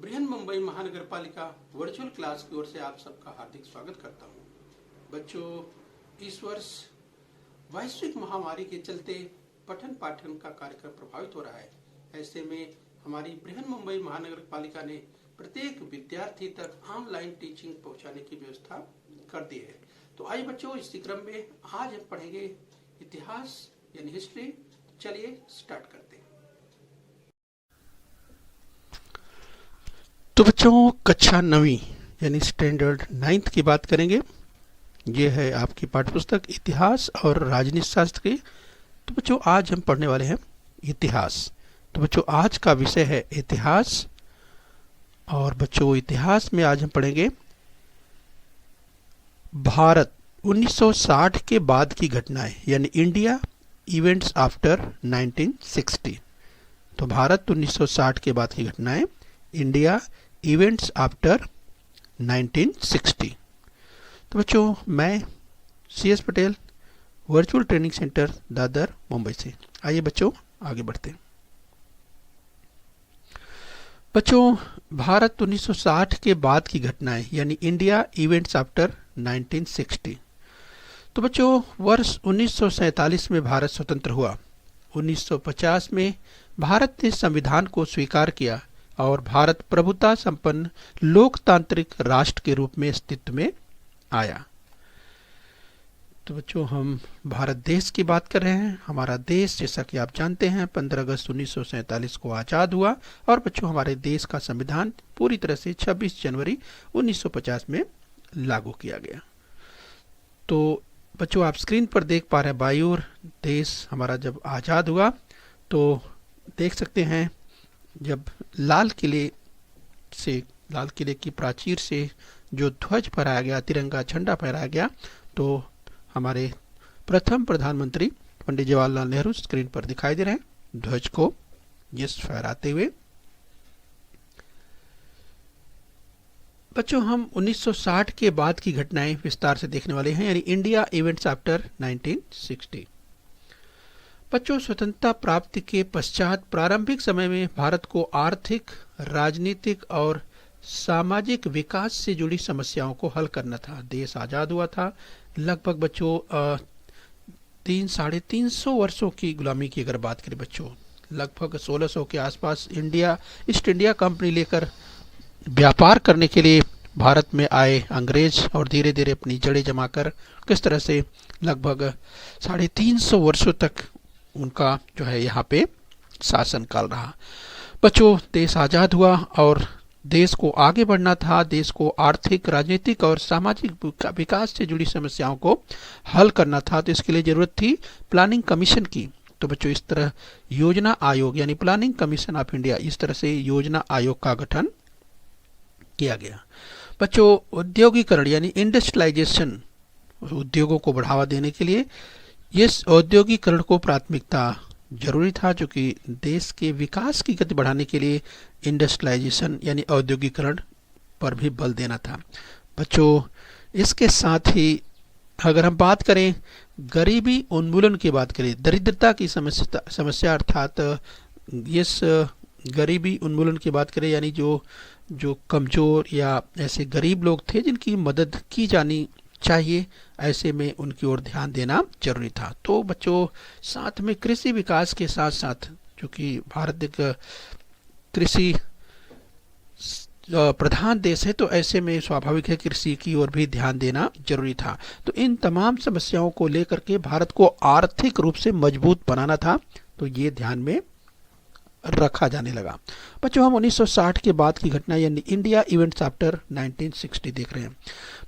बृहन मुंबई महानगर पालिका virtual class की ओर से आप सबका हार्दिक स्वागत करता हूं। बच्चों, इस वर्ष वैश्विक महामारी के चलते पठन पाठन का कार्यक्रम प्रभावित हो रहा है। ऐसे में हमारी बृहन मुंबई महानगर पालिका ने प्रत्येक विद्यार्थी तक ऑनलाइन टीचिंग पहुंचाने की व्यवस्था कर दी है। तो आइए बच्चों, इसी क्रम में आज हम पढ़ेंगे इतिहास यानी हिस्ट्री। चलिए स्टार्ट करते हैं। तो बच्चों, कक्षा 9वीं यानी स्टैंडर्ड 9th की बात करेंगे। ये है आपकी पाठ्यपुस्तक इतिहास और राजनीति शास्त्र की। तो बच्चों, आज हम पढ़ने वाले हैं इतिहास। तो बच्चों, आज का विषय है इतिहास। और बच्चों, इतिहास में आज हम पढ़ेंगे भारत 1960 के बाद की घटनाएं यानी इंडिया इवेंट्स आफ्टर 1960। तो भारत 1960 के बाद की घटनाएं, इंडिया इवेंट्स आफ्टर 1960। तो बच्चों, मैं CS Patel, virtual training centre Dadar Mumbai से। आइए बच्चों, आगे बढ़ते हैं। बच्चों, भारत 1960 के बाद की घटनाएं यानी इंडिया इवेंट्स आफ्टर 1960। तो बच्चों, वर्ष 1947 में भारत स्वतंत्र हुआ। 1950 में भारत ने संविधान को स्वीकार किया और भारत प्रभुता संपन्न लोकतांत्रिक राष्ट्र के रूप में अस्तित्व में आया। तो बच्चों, हम भारत देश की बात कर रहे हैं। हमारा देश, जैसा कि आप जानते हैं, 15 अगस्त 1947 को आज़ाद हुआ और बच्चों, हमारे देश का संविधान पूरी तरह से 26 जनवरी 1950 में लागू किया गया। तो बच्चों, आप स्क्रीन पर देख पा रहे हैं, बाईं ओर देश हमारा जब आज़ाद हुआ तो देख सकते हैं, जब लाल किले की प्राचीर से जो ध्वज फहराया गया, तिरंगा झंडा फहराया गया, तो हमारे प्रथम प्रधानमंत्री पंडित जवाहरलाल नेहरू स्क्रीन पर दिखाई दे रहे हैं ध्वज को फहराते हुए। बच्चों, हम 1960 के बाद की घटनाएं विस्तार से देखने वाले हैं यानी इंडिया इवेंट्स आफ्टर 1960। बच्चों, स्वतंत्रता प्राप्ति के पश्चात प्रारंभिक समय में भारत को आर्थिक, राजनीतिक और सामाजिक विकास से जुड़ी समस्याओं को हल करना था। देश आज़ाद हुआ था। लगभग बच्चों 300-350 वर्षों की गुलामी की अगर बात करें बच्चों, लगभग 1600 के आसपास ईस्ट इंडिया कंपनी लेकर व्यापार करने के लिए भारत में आए अंग्रेज और धीरे धीरे अपनी जड़ें जमाकर किस तरह से लगभग 350 वर्षों तक उनका जो है यहाँ पे शासन काल रहा। बच्चों, देश आज़ाद हुआ और देश को आगे बढ़ना था। देश को आर्थिक, राजनीतिक और सामाजिक विकास से जुड़ी समस्याओं को हल करना था। तो इसके लिए जरूरत थी प्लानिंग कमीशन की। तो बच्चों, इस तरह योजना आयोग यानी प्लानिंग कमीशन ऑफ इंडिया, इस तरह से योजना आयोग का गठन किया गया। बच्चों, औद्योगिकरण यानी इंडस्ट्रियलाइजेशन, उद्योगों को बढ़ावा देने के लिए इस औद्योगिकरण को प्राथमिकता जरूरी था, जो कि देश के विकास की गति बढ़ाने के लिए इंडस्ट्रियलाइजेशन यानी औद्योगिकरण पर भी बल देना था। बच्चों, इसके साथ ही अगर हम बात करें गरीबी उन्मूलन की बात करें, दरिद्रता की समस्या अर्थात इस गरीबी उन्मूलन की बात करें यानी जो कमज़ोर या ऐसे गरीब लोग थे जिनकी मदद की जानी चाहिए, ऐसे में उनकी ओर ध्यान देना जरूरी था। तो बच्चों, साथ में कृषि विकास के साथ साथ, चूँकि भारत एक कृषि प्रधान देश है, तो ऐसे में स्वाभाविक है कृषि की ओर भी ध्यान देना जरूरी था। तो इन तमाम समस्याओं को लेकर के भारत को आर्थिक रूप से मजबूत बनाना था, तो ये ध्यान में रखा जाने लगा। बच्चों, हम 1960 के बाद की घटना यानी इंडिया इवेंट्स आफ्टर 1960 देख रहे हैं।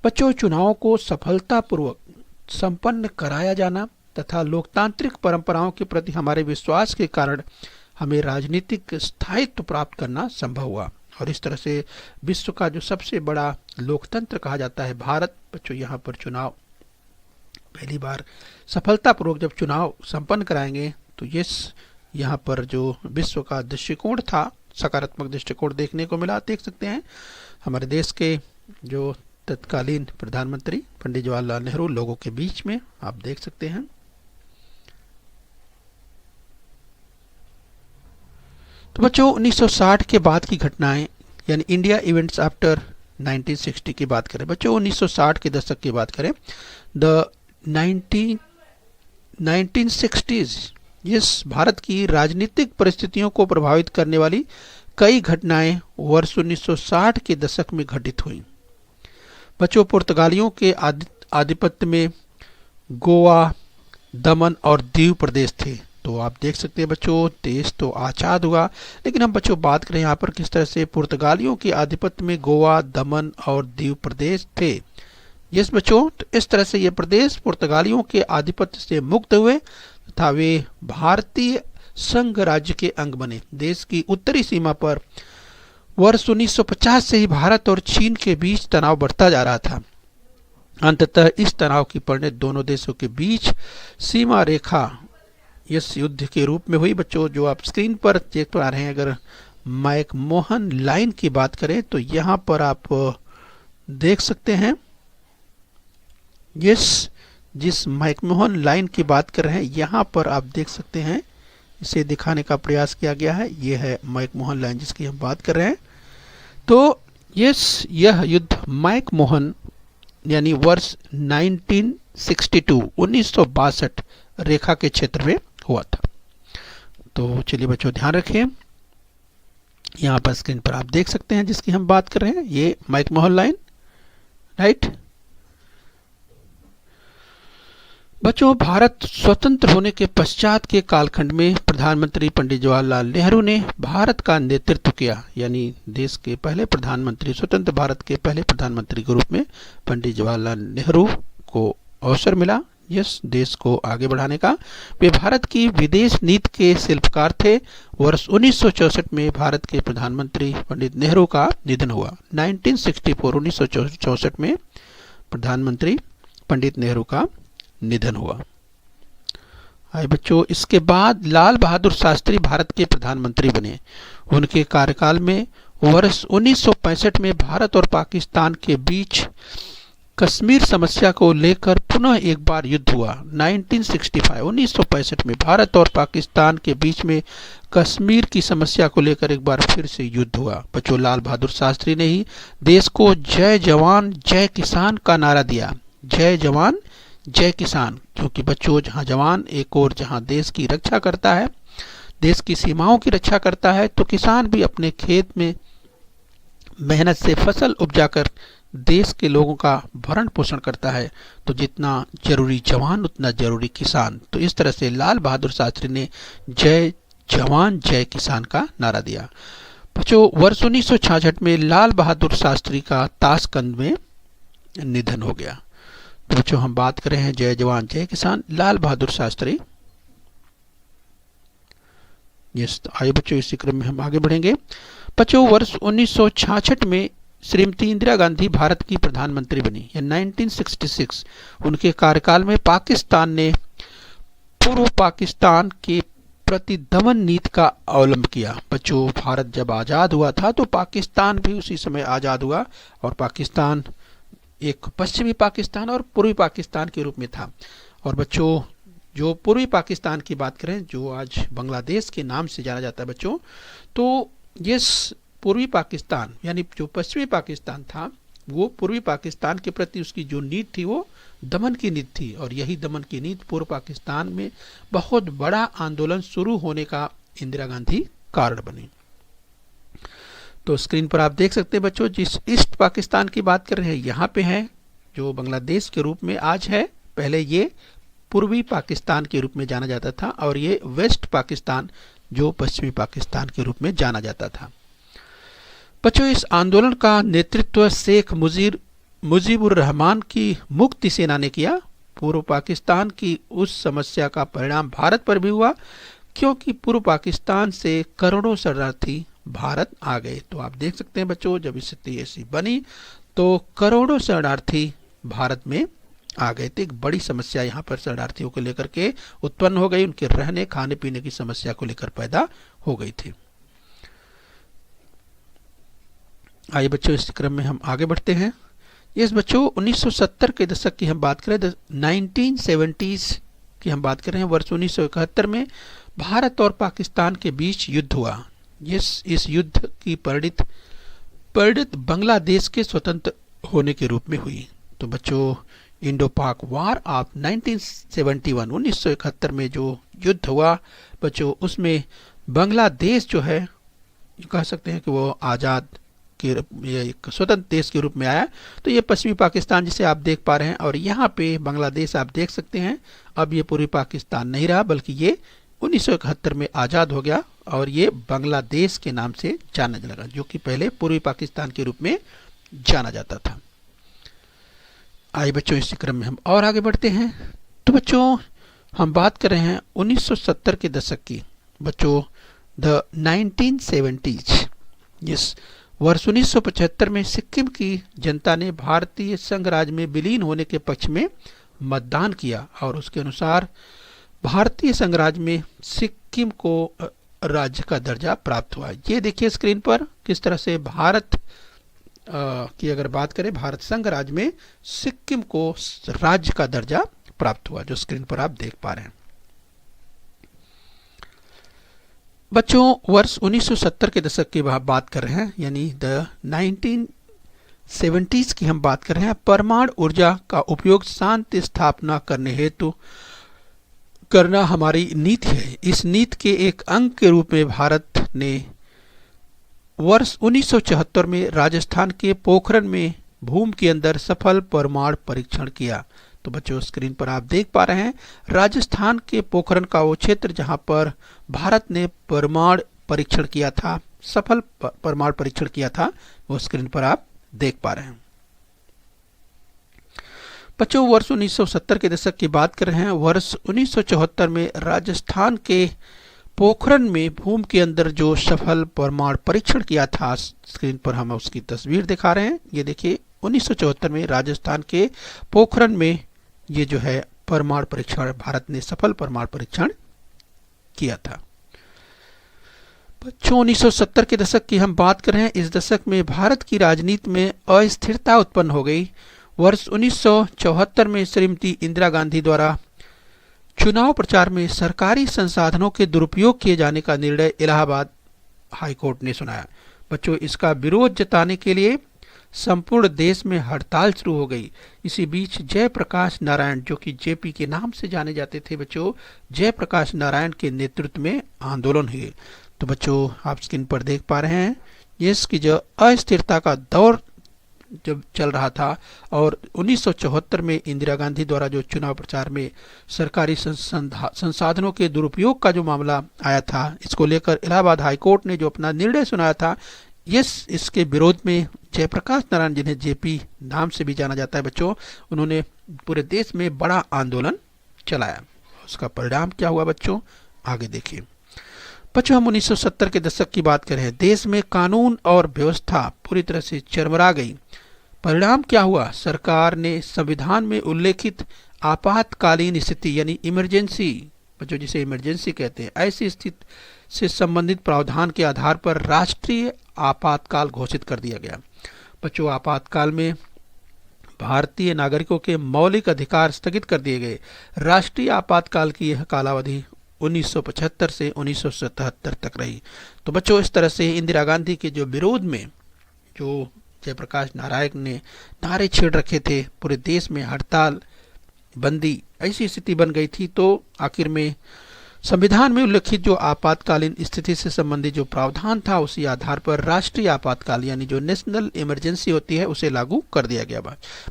बच्चों, चुनावों को सफलतापूर्वक संपन्न कराया जाना तथा लोकतांत्रिक परंपराओं के प्रति हमारे विश्वास के कारण हमें राजनीतिक स्थायित्व प्राप्त करना संभव हुआ और इस तरह से विश्व का जो सबसे बड़ा लोकतंत्र कहा जाता है भारत, बच्चों, यहाँ पर चुनाव पहली बार सफलतापूर्वक जब चुनाव संपन्न कराएंगे तो यहाँ पर जो विश्व का दृष्टिकोण था, सकारात्मक दृष्टिकोण देखने को मिला। देख सकते हैं हमारे देश के जो तत्कालीन प्रधानमंत्री पंडित जवाहरलाल नेहरू लोगों के बीच में आप देख सकते हैं। तो बच्चों 1960 के बाद की घटनाएं यानी इंडिया इवेंट्स आफ्टर 1960 की बात करें बच्चों, 1960 के दशक की बात करें, द 1960s, इस भारत की राजनीतिक परिस्थितियों को प्रभावित करने वाली कई घटनाएं वर्ष 1960 के दशक में घटित हुई। बच्चों, पुर्तगालियों के आधिपत्य में गोवा, दमन और दीव प्रदेश थे। तो आप देख सकते हैं बच्चों, देश तो आज़ाद हुआ, लेकिन हम बच्चों बात करें यहाँ पर किस तरह से पुर्तगालियों के आधिपत्य में गोवा, दमन और दीव प्रदेश थे। यस बच्चों, तो इस तरह से ये प्रदेश पुर्तगालियों के आधिपत्य से मुक्त हुए तथा वे भारतीय संघ राज्य के अंग बने। देश की उत्तरी सीमा पर वर्ष 1950 से ही भारत और चीन के बीच तनाव बढ़ता जा रहा था। अंततः इस तनाव की परिणति दोनों देशों के बीच सीमा रेखा इस युद्ध के रूप में हुई। बच्चों, जो आप स्क्रीन पर देख पा रहे हैं, अगर मैकमोहन लाइन की बात करें तो यहाँ पर आप देख सकते हैं, जिस मैकमोहन लाइन की बात कर रहे हैं यहाँ पर आप देख सकते हैं, इसे दिखाने का प्रयास किया गया है। ये है मैकमोहन लाइन जिसकी हम बात कर रहे हैं। तो यह युद्ध मैकमोहन यानी वर्ष 1962 रेखा के क्षेत्र में हुआ था। तो चलिए बच्चों ध्यान रखें, यहाँ पर स्क्रीन पर आप देख सकते हैं जिसकी हम बात कर रहे हैं, ये मैकमोहन लाइन, राइट। बच्चों, भारत स्वतंत्र होने के पश्चात के कालखंड में प्रधानमंत्री पंडित जवाहरलाल नेहरू ने भारत का नेतृत्व किया, यानी देश के पहले प्रधानमंत्री, स्वतंत्र भारत के पहले प्रधानमंत्री के रूप में पंडित जवाहरलाल नेहरू को अवसर मिला देश को आगे बढ़ाने का। वे भारत की विदेश नीति के शिल्पकार थे। वर्ष 1964 में भारत के प्रधानमंत्री पंडित नेहरू का निधन हुआ। 1964 में प्रधानमंत्री पंडित नेहरू का निधन हुआ। आए बच्चों, इसके बाद लाल बहादुर शास्त्री भारत के प्रधानमंत्री बने। उनके कार्यकाल में वर्ष 1965 में भारत और पाकिस्तान के बीच कश्मीर समस्या को लेकर पुनः एक बार युद्ध हुआ। 1965 में भारत और पाकिस्तान के बीच में कश्मीर की समस्या को लेकर एक बार फिर से युद्ध हुआ। बच्चों, लाल बहादुर शास्त्री ने ही देश को जय जवान जय किसान का नारा दिया। जय जवान जय किसान, क्योंकि बच्चों जहाँ जवान एक और जहाँ देश की रक्षा करता है, देश की सीमाओं की रक्षा करता है, तो किसान भी अपने खेत में मेहनत से फसल उपजाकर देश के लोगों का भरण पोषण करता है। तो जितना जरूरी जवान उतना जरूरी किसान। तो इस तरह से लाल बहादुर शास्त्री ने जय जवान जय किसान का नारा दिया। बच्चों, वर्ष 1966 में लाल बहादुर शास्त्री का ताशकंद में निधन हो गया। तो बच्चों हम बात कर रहे हैं जय जवान जय किसान, लाल बहादुर शास्त्री। आइए बच्चों, इसी क्रम में हम आगे बढ़ेंगे। बच्चों, वर्ष 1966 में श्रीमती इंदिरा गांधी भारत की प्रधानमंत्री बनी। 1966 उनके कार्यकाल में पाकिस्तान ने पूर्व पाकिस्तान के प्रति दमन नीति का अवलंब किया। बच्चों, भारत जब आज़ाद हुआ था तो पाकिस्तान भी उसी समय आज़ाद हुआ, और पाकिस्तान एक पश्चिमी पाकिस्तान और पूर्वी पाकिस्तान के रूप में था। और बच्चों, जो पूर्वी पाकिस्तान की बात करें, जो आज बांग्लादेश के नाम से जाना जाता है बच्चों, तो ये पूर्वी पाकिस्तान यानी जो पश्चिमी पाकिस्तान था, वो पूर्वी पाकिस्तान के प्रति उसकी जो नीति थी वो दमन की नीति थी। और यही दमन की नीति पूर्व पाकिस्तान में बहुत बड़ा आंदोलन शुरू होने का इंदिरा गांधी कारण बनी। तो स्क्रीन पर आप देख सकते हैं बच्चों, जिस ईस्ट पाकिस्तान की बात कर रहे हैं यहाँ पे है, जो बांग्लादेश के रूप में आज है, पहले ये पूर्वी पाकिस्तान के रूप में जाना जाता था, और ये वेस्ट पाकिस्तान जो पश्चिमी पाकिस्तान के रूप में जाना जाता था। बच्चों, इस आंदोलन का नेतृत्व शेख मुजीबुर रहमान की मुक्ति सेना ने किया। पूर्व पाकिस्तान की उस समस्या का परिणाम भारत पर भी हुआ, क्योंकि पूर्व पाकिस्तान से करोड़ों शरणार्थी भारत आ गए। तो आप देख सकते हैं बच्चों, जब स्थिति ऐसी बनी तो करोड़ों शरणार्थी भारत में आ गए थे। एक बड़ी समस्या यहाँ पर शरणार्थियों को लेकर के उत्पन्न हो गई, उनके रहने खाने पीने की समस्या को लेकर पैदा हो गई थी। आइए बच्चों, इस क्रम में हम आगे बढ़ते हैं। इस बच्चों 1970 के दशक की हम बात करें, 1970s की हम बात कर रहे हैं। वर्ष 1971 में भारत और पाकिस्तान के बीच युद्ध हुआ। इस युद्ध की परिणति परिणत बांग्लादेश के स्वतंत्र होने के रूप में हुई। तो बच्चों, इंडो पाक वार ऑफ 1971 1971 में जो युद्ध हुआ बच्चों, उसमें बांग्लादेश जो है कह सकते हैं कि वो आज़ाद के एक स्वतंत्र देश के रूप में आया। तो ये पश्चिमी पाकिस्तान जिसे आप देख पा रहे हैं, और यहाँ पे बांग्लादेश आप देख सकते हैं। अब ये पूर्वी पाकिस्तान नहीं रहा, बल्कि ये 1971 में आज़ाद हो गया और ये बांग्लादेश के नाम से जाना लगा, जो कि पहले पूर्वी पाकिस्तान के रूप में जाना जाता था। आइए बच्चों, इसी क्रम में हम और आगे बढ़ते हैं। तो बच्चों, हम बात कर रहे हैं 1970 के दशक की। बच्चों, द 1970s, यस, वर्ष 1975 में सिक्किम की जनता ने भारतीय संघ राज्य में विलीन होने के पक्ष में मतदान किया और उसके अनुसार भारतीय संघ राज्य में सिक्किम को राज्य का दर्जा प्राप्त हुआ। ये देखिए स्क्रीन पर किस तरह से भारत की अगर बात करें, भारत संघ राज्य में सिक्किम को राज्य का दर्जा प्राप्त हुआ, जो स्क्रीन पर आप देख पा रहे हैं। बच्चों, वर्ष 1970 के दशक की बात कर रहे हैं, यानी द 1970s की हम बात कर रहे हैं। परमाणु ऊर्जा का उपयोग शांति स्थापना करने हेतु करना हमारी नीति है। इस नीति के एक अंग के रूप में भारत ने वर्ष 1974 में राजस्थान के पोखरण में भूमि के अंदर सफल परमाणु परीक्षण किया। तो बच्चों, स्क्रीन पर आप देख पा रहे हैं राजस्थान के पोखरण का वो क्षेत्र जहां पर भारत ने परमाणु परीक्षण किया था, सफल परमाणु परीक्षण किया था, वो स्क्रीन पर आप देख पा रहे हैं। बच्चों, वर्ष 1970 के दशक की बात कर रहे हैं। वर्ष 1974 में राजस्थान के पोखरण में भूमि के अंदर जो सफल परमाणु परीक्षण किया था, स्क्रीन पर हम उसकी तस्वीर दिखा रहे हैं। ये देखिए 1974 में राजस्थान के पोखरण में ये जो है परमाणु परीक्षण, भारत ने सफल परमाणु परीक्षण किया था। बच्चों, 1970 के दशक की हम बात कर रहे हैं। इस दशक में भारत की राजनीति में अस्थिरता उत्पन्न हो गई। वर्ष 1974 में श्रीमती इंदिरा गांधी द्वारा चुनाव प्रचार में सरकारी संसाधनों के दुरुपयोग किए जाने का निर्णय इलाहाबाद हाईकोर्ट ने सुनाया। बच्चों, इसका विरोध जताने के लिए संपूर्ण देश में हड़ताल शुरू हो गई। इसी बीच जयप्रकाश नारायण, जो कि जेपी के नाम से जाने जाते थे बच्चों, जयप्रकाश नारायण के नेतृत्व में आंदोलन हुए। तो बच्चों, आप स्क्रीन पर देख पा रहे हैं इसकी जो अस्थिरता का दौर जब चल रहा था, और 1974 में इंदिरा गांधी द्वारा जो चुनाव प्रचार में सरकारी संसाधनों के दुरुपयोग का जो मामला आया था, इसको लेकर इलाहाबाद हाईकोर्ट ने जो अपना निर्णय सुनाया था, इसके विरोध में जयप्रकाश नारायण, जिन्हें जेपी नाम से भी जाना जाता है बच्चों, उन्होंने पूरे देश में बड़ा आंदोलन चलाया। उसका परिणाम क्या हुआ बच्चों, आगे देखिए। बच्चों, हम 1970 के दशक की बात कर रहे हैं। देश में कानून और व्यवस्था पूरी तरह से चरमरा गई। परिणाम क्या हुआ, सरकार ने संविधान में उल्लेखित आपातकालीन स्थिति यानी इमरजेंसी, बच्चों जिसे इमरजेंसी कहते हैं, ऐसी स्थिति से संबंधित प्रावधान के आधार पर राष्ट्रीय आपातकाल घोषित कर दिया गया। बच्चों, आपातकाल में भारतीय नागरिकों के मौलिक अधिकार स्थगित कर दिए गए। राष्ट्रीय आपातकाल की यह कालावधि 1975 से 1977 तक रही। तो बच्चों, इस तरह से इंदिरा गांधी के जो विरोध में जो जयप्रकाश नारायण ने नारे छेड़ रखे थे, पूरे देश में हड़ताल बंदी ऐसी स्थिति बन गई थी। तो आखिर में संविधान में उल्लिखित जो आपातकालीन स्थिति से संबंधित जो प्रावधान था, उसी आधार पर राष्ट्रीय आपातकाल यानी जो नेशनल इमरजेंसी होती है, उसे लागू कर दिया गया।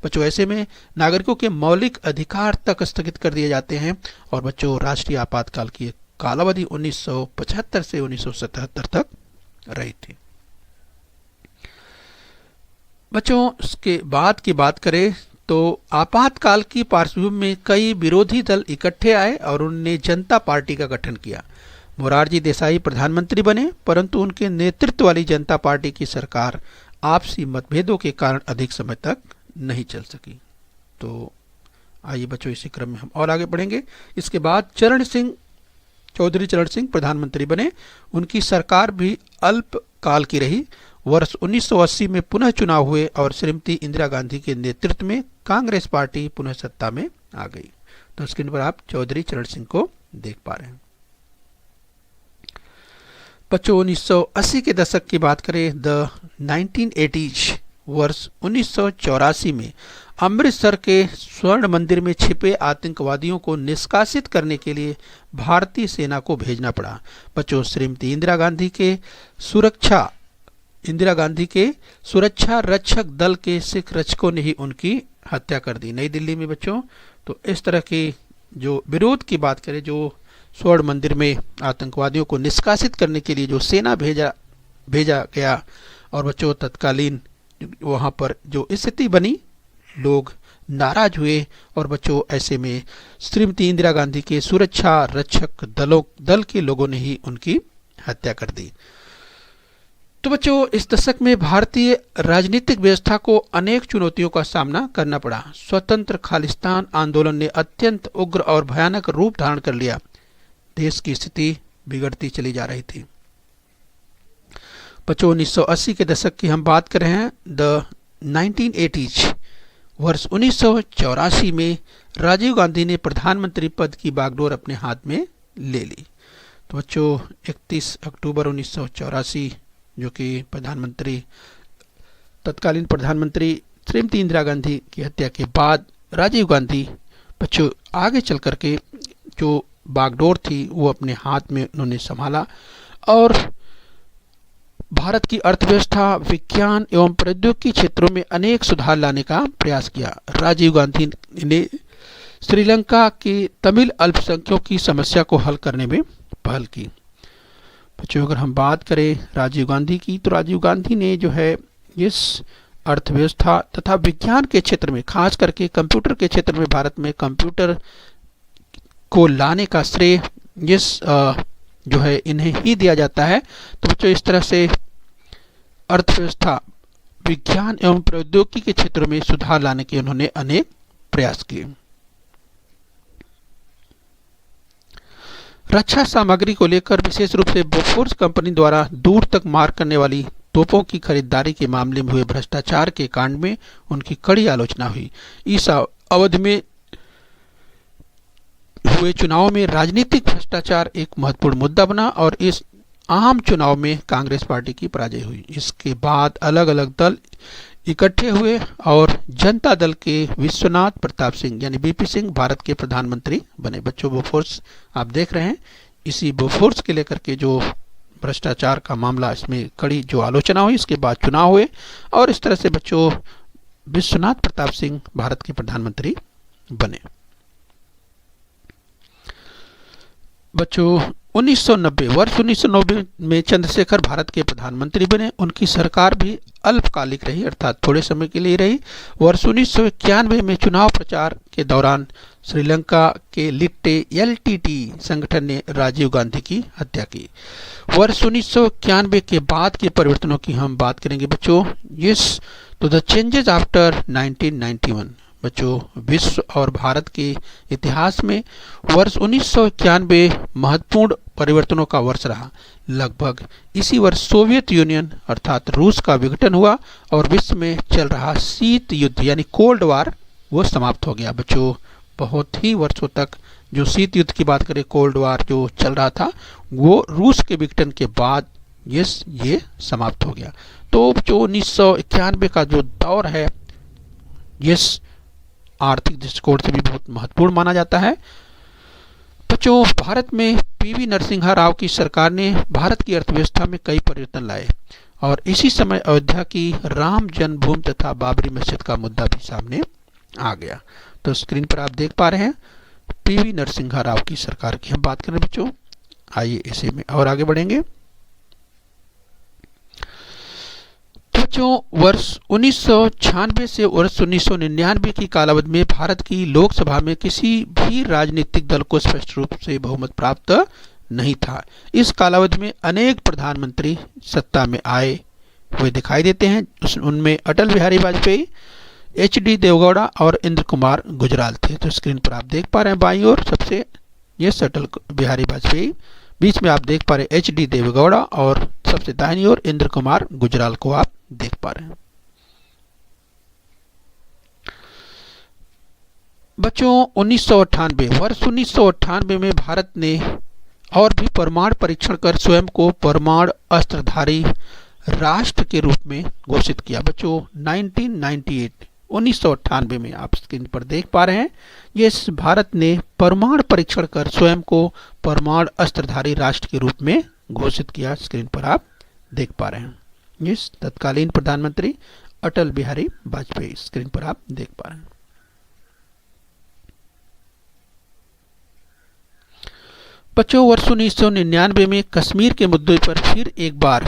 बच्चों, ऐसे में नागरिकों के मौलिक अधिकार तक स्थगित कर दिए जाते हैं। और बच्चों, राष्ट्रीय आपातकाल की कालावधि 1975 से 1977 तक रही थी। बच्चों, इसके बाद की बात करें तो आपातकाल की पार्श्वभूमि में कई विरोधी दल इकट्ठे आए और उन्होंने जनता पार्टी का गठन किया। मोरारजी देसाई प्रधानमंत्री बने, परंतु उनके नेतृत्व वाली जनता पार्टी की सरकार आपसी मतभेदों के कारण अधिक समय तक नहीं चल सकी। तो आइए बच्चों, इसी क्रम में हम और आगे बढ़ेंगे। इसके बाद चौधरी चरण सिंह प्रधानमंत्री बने। उनकी सरकार भी अल्पकाल की रही। वर्ष 1980 में पुनः चुनाव हुए और श्रीमती इंदिरा गांधी के नेतृत्व में कांग्रेस पार्टी पुनः सत्ता में आ गई। तो स्क्रीन पर आप चौधरी चरण सिंह को देख पा रहे हैं। बच्चों 1980 के दशक की बात करें, द 1980s, वर्ष 1984 में अमृतसर के स्वर्ण मंदिर में छिपे आतंकवादियों को निष्कासित करने के लिए भारतीय सेना को भेजना पड़ा। बच्चों श्रीमती इंदिरा गांधी के सुरक्षा रक्षक दल के सिख रक्षकों ने ही उनकी हत्या कर दी, नई दिल्ली में। बच्चों तो इस तरह के जो विरोध की बात करें, जो स्वर्ण मंदिर में आतंकवादियों को निष्कासित करने के लिए जो सेना भेजा गया, और बच्चों तत्कालीन वहाँ पर जो स्थिति बनी, लोग नाराज हुए, और बच्चों ऐसे में श्रीमती इंदिरा गांधी के सुरक्षा रक्षक दल के लोगों ने ही उनकी हत्या कर दी। तो बच्चों इस दशक में भारतीय राजनीतिक व्यवस्था को अनेक चुनौतियों का सामना करना पड़ा। स्वतंत्र खालिस्तान आंदोलन ने अत्यंत उग्र और भयानक रूप धारण कर लिया। देश की स्थिति बिगड़ती चली जा रही थी। बच्चों 1980 के दशक की हम बात कर रहे हैं, द 1980s, वर्ष 1984 में राजीव गांधी ने प्रधानमंत्री पद की बागडोर अपने हाथ में ले ली। तो बच्चों 31 अक्टूबर 1984, जो कि तत्कालीन प्रधानमंत्री श्रीमती इंदिरा गांधी की हत्या के बाद राजीव गांधी बच्चों आगे चल करके जो बागडोर थी वो अपने हाथ में उन्होंने संभाला, और भारत की अर्थव्यवस्था, विज्ञान एवं प्रौद्योगिकी क्षेत्रों में अनेक सुधार लाने का प्रयास किया। राजीव गांधी ने श्रीलंका के तमिल अल्पसंख्यकों की समस्या को हल करने में पहल की। बच्चों अगर हम बात करें राजीव गांधी की, तो राजीव गांधी ने जो है इस अर्थव्यवस्था तथा विज्ञान के क्षेत्र में, खास करके कंप्यूटर के क्षेत्र में, भारत में कंप्यूटर को लाने का श्रेय जो है इन्हें ही दिया जाता है। तो बच्चों इस तरह से अर्थव्यवस्था, विज्ञान एवं प्रौद्योगिकी के क्षेत्रों में सुधार लाने के उन्होंने अनेक प्रयास किए। रक्षा सामग्री को लेकर विशेष रूप से बोफोर्स कंपनी द्वारा दूर तक मार करने वाली तोपों की खरीदारी के मामले में हुए भ्रष्टाचार के कांड में उनकी कड़ी आलोचना हुई। इस अवधि में हुए चुनाव में राजनीतिक भ्रष्टाचार एक महत्वपूर्ण मुद्दा बना, और इस आम चुनाव में कांग्रेस पार्टी की पराजय हुई। इसके बाद अलग अलग दल इकट्ठे हुए और जनता दल के विश्वनाथ प्रताप सिंह यानी बीपी सिंह भारत के प्रधानमंत्री बने। बच्चों बोफोर्स आप देख रहे हैं, इसी बोफोर्स के लेकर के जो भ्रष्टाचार का मामला, इसमें कड़ी जो आलोचना हुई, इसके बाद चुनाव हुए, और इस तरह से बच्चों विश्वनाथ प्रताप सिंह भारत के प्रधानमंत्री बने। बच्चों 1990, वर्ष 1990 में चंद्रशेखर भारत के प्रधानमंत्री बने। उनकी सरकार भी अल्पकालिक रही, अर्थात थोड़े समय के लिए रही। वर्ष 1991 में चुनाव प्रचार के दौरान श्रीलंका के लिट्टे LTT संगठन ने राजीव गांधी की हत्या की। वर्ष 1991 के बाद के परिवर्तनों की हम बात करेंगे बच्चों। तो द चेंजेस आफ्टर 1991, बच्चों विश्व और भारत के इतिहास में वर्ष 1991 महत्वपूर्ण परिवर्तनों का वर्ष रहा। लगभग इसी वर्ष सोवियत यूनियन अर्थात रूस का विघटन हुआ, और विश्व में चल रहा शीत युद्ध यानी कोल्ड वार वो समाप्त हो गया। बच्चों बहुत ही वर्षों तक जो शीत युद्ध की बात करें, कोल्ड वार जो चल रहा था, वो रूस के विघटन के बाद ये समाप्त हो गया। तो जो 1991 का जो दौर है, आर्थिक दृष्टिकोण से भी बहुत महत्वपूर्ण माना जाता है। बच्चों भारत में PV नरसिम्हा राव की सरकार ने भारत की अर्थव्यवस्था में कई परिवर्तन लाए, और इसी समय अयोध्या की राम जन्मभूमि तथा बाबरी मस्जिद का मुद्दा भी सामने आ गया। तो स्क्रीन पर आप देख पा रहे हैं PV नरसिम्हा राव की सरकार की हम बात करें बच्चों। आइए इसे में और आगे बढ़ेंगे। बच्चों वर्ष 1996 से वर्ष 1999 की कालावधि में भारत की लोकसभा में किसी भी राजनीतिक दल को स्पष्ट रूप से बहुमत प्राप्त नहीं था। इस कालावधि में अनेक प्रधानमंत्री सत्ता में आए हुए दिखाई देते हैं। उनमें अटल बिहारी वाजपेयी, HD देवगौड़ा और इंद्र कुमार गुजराल थे। तो स्क्रीन पर आप देख पा रहे हैं बाईं ओर सबसे अटल बिहारी वाजपेयी, बीच में आप देख पा रहे हैं HD देवगौड़ा, और सबसे दाहिनी ओर इंद्र कुमार गुजराल को आप देख पा रहे हैं। बच्चों 1998, वर्ष 1998 में भारत ने और भी परमाणु परीक्षण कर स्वयं को परमाणु अस्त्रधारी राष्ट्र के रूप में घोषित किया। बच्चों 1998 में आप स्क्रीन पर देख पा रहे हैं, ये भारत ने परमाणु परीक्षण कर स्वयं को परमाणु अस्त्रधारी राष्ट्र के रूप में घोषित किया। स्क्रीन पर आप देख पा रहे हैं, ये तत्कालीन प्रधानमंत्री अटल बिहारी वाजपेयी, स्क्रीन पर आप देख पा रहे हैं। बच्चों वर्ष 1999 में कश्मीर के मुद्दे पर फिर एक बार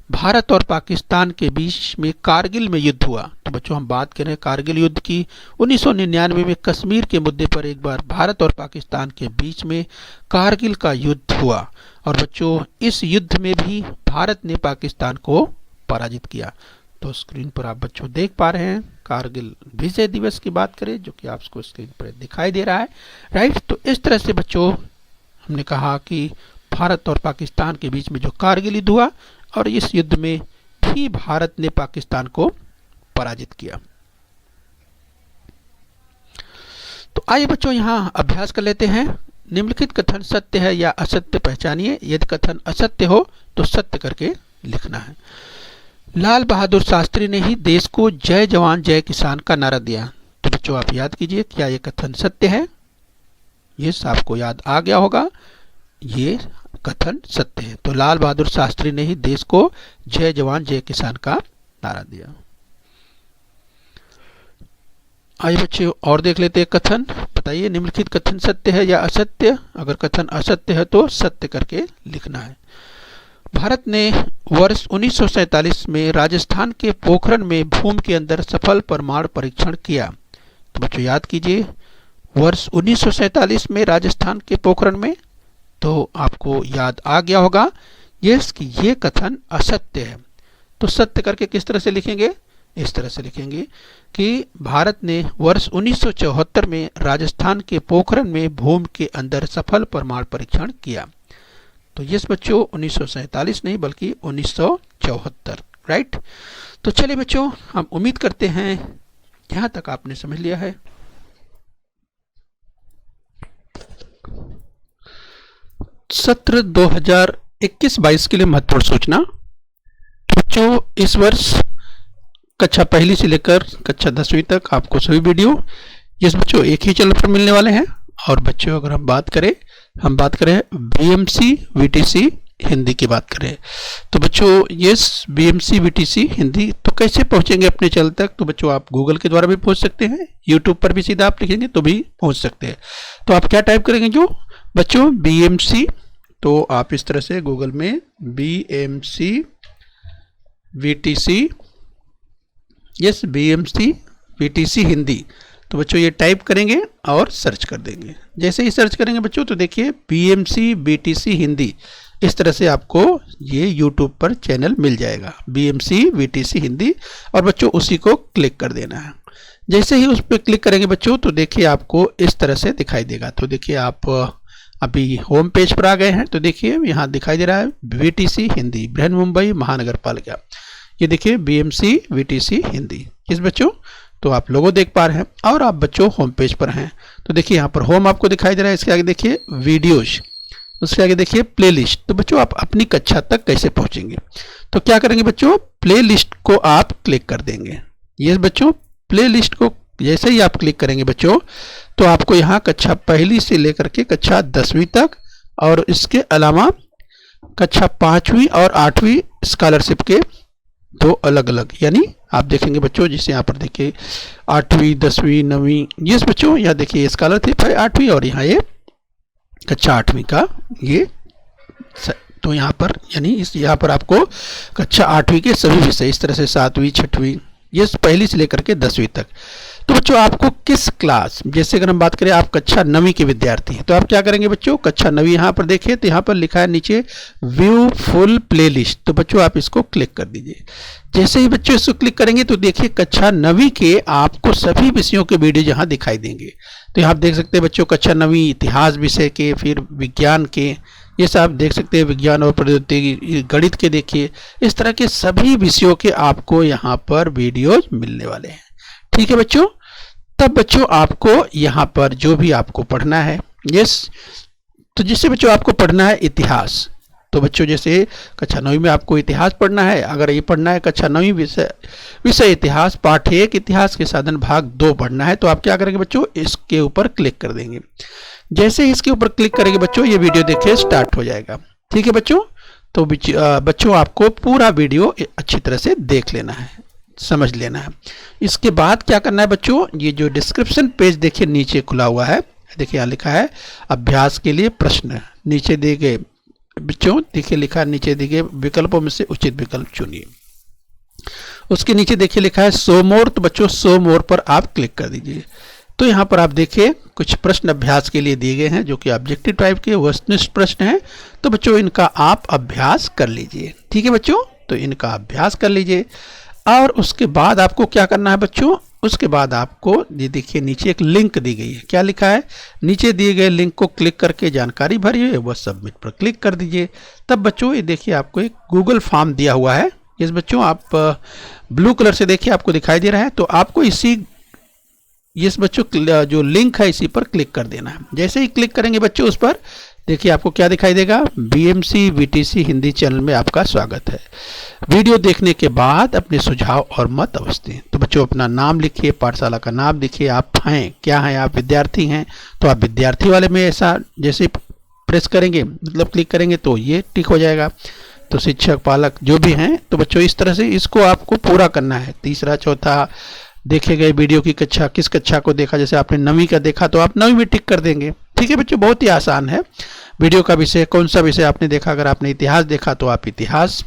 भारत और पाकिस्तान के बीच में कारगिल में युद्ध हुआ। तो बच्चों हम बात करें कारगिल युद्ध की, 1999 में कश्मीर के मुद्दे पर एक बार भारत और पाकिस्तान के बीच में कारगिल का युद्ध हुआ और बच्चों इस युद्ध में भी भारत ने पाकिस्तान को पराजित किया। तो स्क्रीन पर आप बच्चों देख पा रहे हैं कारगिल विजय दिवस की बात करें जो कि आपको स्क्रीन पर दिखाई दे रहा है, राइट। तो इस तरह से बच्चों हमने कहा कि भारत और पाकिस्तान के बीच में जो कारगिल युद्ध हुआ और इस युद्ध में भी भारत ने पाकिस्तान को पराजित किया। तो आइए बच्चों यहाँ अभ्यास कर लेते हैं। निम्नलिखित कथन सत्य है या असत्य पहचानिए। यदि कथन असत्य हो तो सत्य करके लिखना है। लाल बहादुर शास्त्री ने ही देश को जय जवान जय किसान का नारा दिया। तो बच्चों आप याद कीजिए, क्या ये कथन सत्य है? ये आपको याद आ गया होगा, ये कथन सत्य है। तो लाल बहादुर शास्त्री ने ही देश को जय जवान जय किसान का नारा दिया। आइए बच्चे और देख लेते हैं कथन। बताइए निम्नलिखित कथन सत्य है या असत्य? अगर कथन असत्य है तो सत्य करके लिखना है। भारत ने वर्ष 1947 में राजस्थान के पोखरण में भूमि के अंदर सफल परमाणु परीक्षण किया। तो बच्चों याद कीजिए, वर्ष 1947 में राजस्थान के पोखरण में, तो आपको याद आ गया होगा यस कि ये कथन असत्य है। तो सत्य करके किस तरह से लिखेंगे? इस तरह से लिखेंगे कि भारत ने वर्ष 1974 में राजस्थान के पोखरण में भूमि के अंदर सफल परमाणु परीक्षण किया। तो यस बच्चों 1947 नहीं बल्कि 1974, राइट। तो चलिए बच्चों हम उम्मीद करते हैं यहाँ तक आपने समझ लिया है। सत्र 2021-22 के लिए महत्वपूर्ण सूचना। बच्चों इस वर्ष कक्षा पहली से लेकर कक्षा 10वीं तक आपको सभी वीडियो जिस बच्चों एक ही चैनल पर मिलने वाले हैं। और बच्चों अगर हम बात करें बीएमसी वीटीसी हिंदी की बात करें तो बच्चों यस बीएमसी वीटीसी हिंदी तो कैसे पहुंचेंगे अपने चैनल तक? तो बच्चों आप गूगल के द्वारा भी पहुंच सकते हैं, यूट्यूब पर भी सीधा आप लिखेंगे तो भी पहुंच सकते हैं। तो आप क्या टाइप करेंगे जो बच्चों बीएमसी, तो आप इस तरह से गूगल में BMC VTC, yes BMC VTC Hindi, तो बच्चों ये टाइप करेंगे और सर्च कर देंगे। जैसे ही सर्च करेंगे बच्चों तो देखिए बीएमसी वीटीसी हिंदी, इस तरह से आपको ये यूट्यूब पर चैनल मिल जाएगा बीएमसी वीटीसी हिंदी, और बच्चों उसी को क्लिक कर देना है। जैसे ही उस पर क्लिक करेंगे बच्चों तो देखिए आपको इस तरह से दिखाई देगा। तो देखिए आप अभी होम पेज पर आ गए हैं, तो देखिए यहाँ दिखाई दे रहा है वीटीसी हिंदी बृहन्मुंबई महानगर पालिका, ये देखिए बीएमसी वीटीसी हिंदी। किस बच्चों तो आप लोगो देख पा रहे हैं और आप बच्चों होम पेज पर हैं। तो देखिए यहाँ पर होम आपको दिखाई दे रहा है, इसके आगे देखिए वीडियोज, उसके आगे देखिए प्लेलिस्ट। तो बच्चों आप अपनी कक्षा तक कैसे पहुंचेंगे? तो क्या करेंगे बच्चों, प्लेलिस्ट को आप क्लिक कर देंगे। ये बच्चों प्लेलिस्ट को जैसे ही आप क्लिक करेंगे बच्चों तो आपको यहाँ कक्षा पहली से लेकर के कक्षा 10वीं तक और इसके अलावा कक्षा 5वीं और 8वीं स्कॉलरशिप के दो अलग अलग, यानी आप देखेंगे बच्चों जैसे यहाँ पर देखिए 8वीं 10वीं 9वीं, ये बच्चों यहाँ देखिए स्कॉलरशिप है 8वीं और यहाँ ये कक्षा 8वीं का ये, तो यहाँ पर यानी इस यहाँ पर आपको कक्षा 8वीं के सभी विषय इस तरह से 7वीं 6वीं ये पहली से लेकर के 10वीं तक। तो बच्चों आपको किस क्लास, जैसे अगर हम बात करें आप कक्षा 9वीं के विद्यार्थी हैं तो आप क्या करेंगे बच्चों, कक्षा 9वीं यहाँ पर देखिए तो यहाँ पर लिखा है नीचे व्यू फुल प्लेलिस्ट, तो बच्चों आप इसको क्लिक कर दीजिए। जैसे ही बच्चों इसको क्लिक करेंगे तो देखिए कक्षा 9वीं के आपको सभी विषयों के वीडियो यहाँ दिखाई देंगे। तो यहाँ आप देख सकते हैं बच्चों कक्षा 9वीं इतिहास विषय के, फिर विज्ञान के, ये सब देख सकते हैं विज्ञान और प्रौद्योगिकी, गणित के देखिए, इस तरह के सभी विषयों के आपको यहाँ पर वीडियोज मिलने वाले हैं। ठीक है बच्चों, तब बच्चों आपको यहाँ पर जो भी आपको पढ़ना है, यस, तो जिससे बच्चों आपको पढ़ना है इतिहास। तो बच्चों जैसे कक्षा 9वीं में आपको इतिहास पढ़ना है, अगर ये पढ़ना है कक्षा 9वीं विषय इतिहास पाठ 1 इतिहास के साधन भाग 2 पढ़ना है, तो आप क्या करेंगे बच्चों, इसके ऊपर क्लिक कर देंगे। जैसे ही इसके ऊपर क्लिक करेंगे बच्चों, ये वीडियो देखिए स्टार्ट हो जाएगा। ठीक है बच्चों, तो बच्चों आपको पूरा वीडियो अच्छी तरह से देख लेना है, समझ लेना है। इसके बाद क्या करना है बच्चों, ये जो डिस्क्रिप्शन पेज देखिए नीचे खुला हुआ है, देखिए यहाँ लिखा है अभ्यास के लिए प्रश्न, नीचे दिए गए बच्चों देखिए लिखा है, नीचे दिए गए विकल्पों में से उचित विकल्प चुनिए। उसके नीचे देखिए लिखा है शो मोर, तो बच्चों शो मोर पर आप क्लिक कर दीजिए। तो यहाँ पर आप देखिए कुछ प्रश्न अभ्यास के लिए दिए गए हैं जो कि ऑब्जेक्टिव टाइप के वस्तुनिष्ठ प्रश्न हैं। तो बच्चों इनका आप अभ्यास कर लीजिए। ठीक है बच्चों, तो इनका अभ्यास कर लीजिए। और उसके बाद आपको क्या करना है बच्चों, उसके बाद आपको ये देखिए नीचे एक लिंक दी गई है, क्या लिखा है, नीचे दिए गए लिंक को क्लिक करके जानकारी भरिए, वह सबमिट पर क्लिक कर दीजिए। तब बच्चों ये देखिए आपको एक गूगल फॉर्म दिया हुआ है, इस बच्चों आप ब्लू कलर से देखिए आपको दिखाई दे रहा है। तो आपको इस बच्चों जो लिंक है इसी पर क्लिक कर देना है। जैसे ही क्लिक करेंगे बच्चों उस पर देखिए आपको क्या दिखाई देगा, बीएमसी वीटीसी हिंदी चैनल में आपका स्वागत है। वीडियो देखने के बाद अपने सुझाव और मत अवश्य दें। तो बच्चों अपना नाम लिखिए, पाठशाला का नाम लिखिए, आप हैं क्या हैं, आप विद्यार्थी हैं तो आप विद्यार्थी वाले में ऐसा जैसे प्रेस करेंगे मतलब क्लिक करेंगे तो ये टिक हो जाएगा। तो शिक्षक पालक जो भी हैं, तो बच्चों इस तरह से इसको आपको पूरा करना है। तीसरा चौथा देखे गए वीडियो की कक्षा, किस कक्षा को देखा, जैसे आपने 9वीं का देखा तो आप 9वीं में टिक कर देंगे। ठीक है बच्चों, बहुत ही आसान है। वीडियो का विषय कौन सा विषय आपने देखा, अगर आपने इतिहास देखा तो आप इतिहास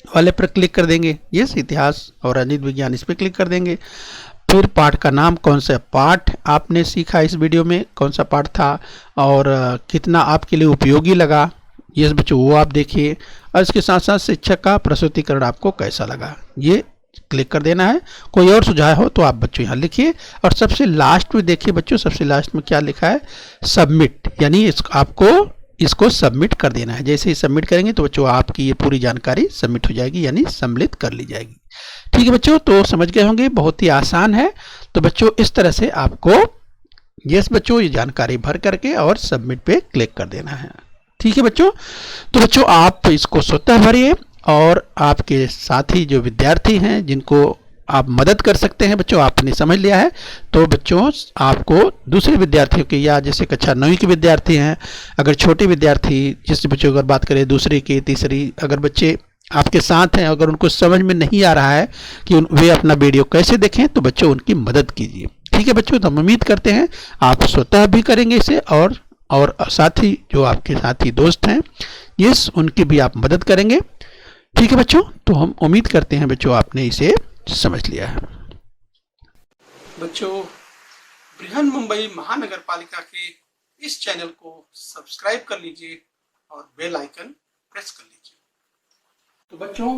वाले पर क्लिक कर देंगे, यस इतिहास और राजनीति विज्ञान इस पर क्लिक कर देंगे। फिर पाठ का नाम, कौन सा पाठ आपने सीखा इस वीडियो में, कौन सा पाठ था और कितना आपके लिए उपयोगी लगा, यस बच्चों वो आप देखिए। और इसके साथ साथ शिक्षक का प्रस्तुतिकरण आपको कैसा लगा, ये क्लिक कर देना है। कोई और सुझाव हो तो आप बच्चों यहाँ लिखिए। और सबसे लास्ट में देखिए बच्चों, सबसे लास्ट में क्या लिखा है, सबमिट, यानी आपको इसको सबमिट कर देना है। जैसे ही सबमिट करेंगे तो बच्चों आपकी ये पूरी जानकारी सबमिट हो जाएगी, यानी सम्मिलित कर ली जाएगी। ठीक है बच्चों, तो समझ गए होंगे, बहुत ही आसान है। तो बच्चों इस तरह से आपको यस बच्चों ये जानकारी भर करके और सबमिट पे क्लिक कर देना है। ठीक है बच्चों, तो बच्चों आप इसको स्वतः भरिए और आपके साथी जो विद्यार्थी हैं जिनको आप मदद कर सकते हैं बच्चों, आपने समझ लिया है। तो बच्चों आपको दूसरे विद्यार्थियों के, या जैसे कक्षा 9वीं के विद्यार्थी हैं, अगर छोटे विद्यार्थी जिससे बच्चों अगर बात करें दूसरी की तीसरी, अगर बच्चे आपके साथ हैं, अगर उनको समझ में नहीं आ रहा है कि वे अपना वीडियो कैसे देखें, तो बच्चों उनकी मदद कीजिए। ठीक है बच्चों, तो हम उम्मीद करते हैं आप स्वतः भी करेंगे इसे और साथी जो आपके साथी दोस्त हैं यस उनकी भी आप मदद करेंगे। ठीक है बच्चों, तो हम उम्मीद करते हैं बच्चों आपने इसे समझ लिया है। बच्चों बृहन मुंबई महानगर पालिका के इस चैनल को सब्सक्राइब कर लीजिए और बेल आइकन प्रेस कर लीजिए। तो बच्चों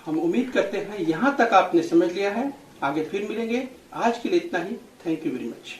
हम उम्मीद करते हैं यहाँ तक आपने समझ लिया है। आगे फिर मिलेंगे, आज के लिए इतना ही। Thank you very much.